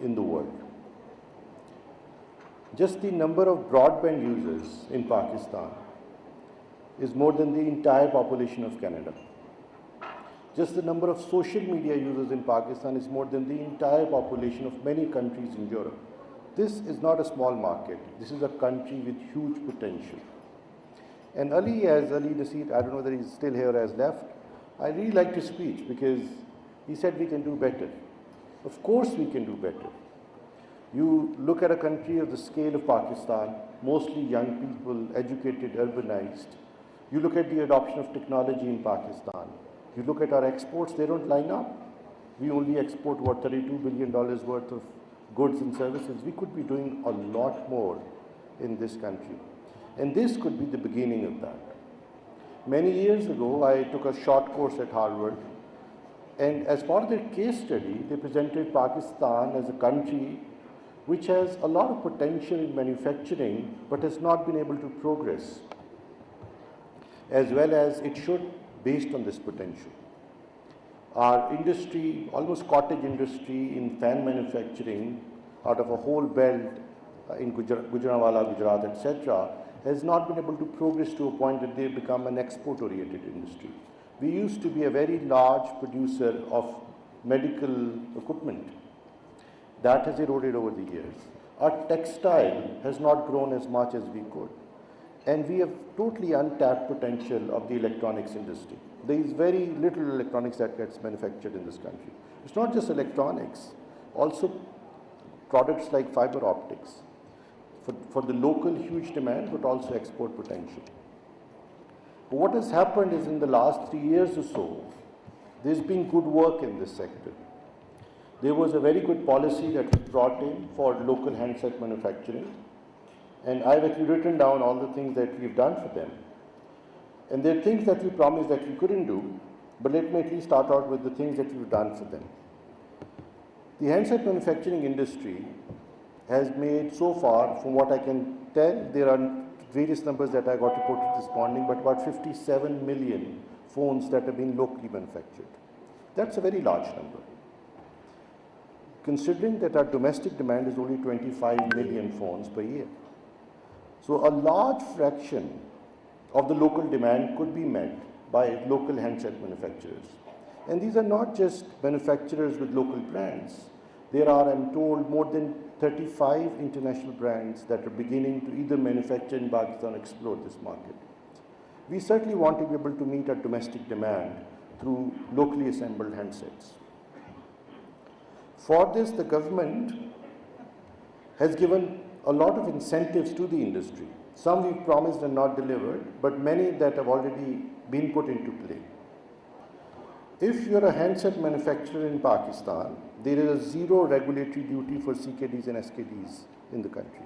in the world. Just the number of broadband users in Pakistan is more than the entire population of Canada. Just the number of social media users in Pakistan is more than the entire population of many countries in Europe. This is not a small market. This is a country with huge potential. And Ali Nasir, I don't know whether he's still here or has left, I really liked his speech because he said we can do better. Of course we can do better. You look at a country of the scale of Pakistan, mostly young people, educated, urbanized. You look at the adoption of technology in Pakistan. You look at our exports, they don't line up. We only export, what, $32 billion worth of goods and services. We could be doing a lot more in this country. And this could be the beginning of that. Many years ago, I took a short course at Harvard, and as part of their case study, they presented Pakistan as a country which has a lot of potential in manufacturing, but has not been able to progress as well as it should based on this potential. Our industry, almost cottage industry in fan manufacturing, out of a whole belt in Gujranwala, Gujarat, etc., has not been able to progress to a point that they've become an export-oriented industry. We used to be a very large producer of medical equipment. That has eroded over the years. Our textile has not grown as much as we could. And we have totally untapped potential of the electronics industry. There is very little electronics that gets manufactured in this country. It's not just electronics, also products like fiber optics. For the local huge demand, but also export potential. But what has happened is in the last 3 years or so, there's been good work in this sector. There was a very good policy that was brought in for local handset manufacturing. And I've actually written down all the things that we've done for them. And there are things that we promised that we couldn't do, but let me at least start out with the things that we've done for them. The handset manufacturing industry has made so far, from what I can tell, there are various numbers that I got reported this morning, but about 57 million phones that have been locally manufactured. That's a very large number. Considering that our domestic demand is only 25 million phones per year. So a large fraction of the local demand could be met by local handset manufacturers. And these are not just manufacturers with local brands. There are, I'm told, more than 35 international brands that are beginning to either manufacture in Pakistan or explore this market. We certainly want to be able to meet our domestic demand through locally assembled handsets. For this, the government has given a lot of incentives to the industry. Some we've promised and not delivered, but many that have already been put into play. If you're a handset manufacturer in Pakistan, there is a zero regulatory duty for CKDs and SKDs in the country.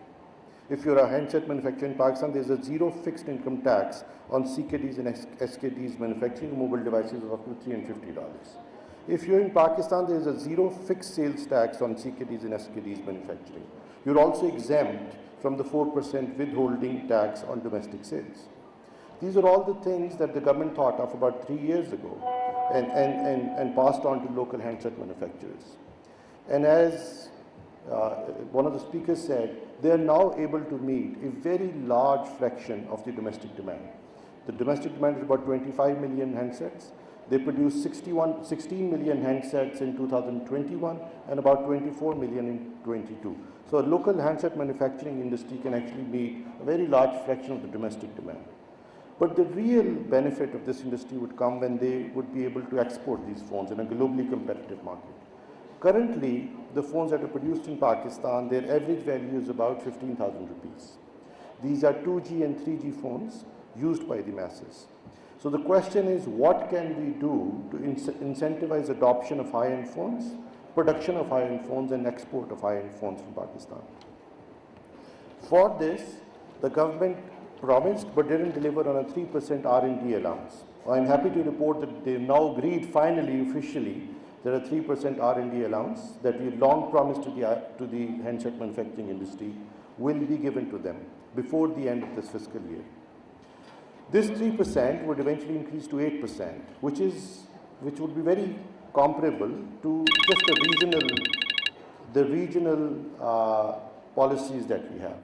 If you're a handset manufacturer in Pakistan, there's a zero fixed income tax on CKDs and SKDs manufacturing mobile devices of up to $350. If you're in Pakistan, there's a zero fixed sales tax on CKDs and SKDs manufacturing. You're also exempt from the 4% withholding tax on domestic sales. These are all the things that the government thought of about 3 years ago and passed on to local handset manufacturers. And as one of the speakers said, they are now able to meet a very large fraction of the domestic demand. The domestic demand is about 25 million handsets. They produced 16 million handsets in 2021 and about 24 million in 22. So a local handset manufacturing industry can actually meet a very large fraction of the domestic demand. But the real benefit of this industry would come when they would be able to export these phones in a globally competitive market. Currently, the phones that are produced in Pakistan, their average value is about 15,000 rupees. These are 2G and 3G phones used by the masses. So the question is, what can we do to incentivize adoption of high-end phones, production of high-end phones, and export of high-end phones from Pakistan? For this, the government promised but didn't deliver on a 3% R&D allowance. I'm happy to report that they've now agreed finally, officially, that a 3% R&D allowance that we long promised to the handset manufacturing industry will be given to them before the end of this fiscal year. This 3% would eventually increase to 8%, which would be very comparable to just the regional policies that we have.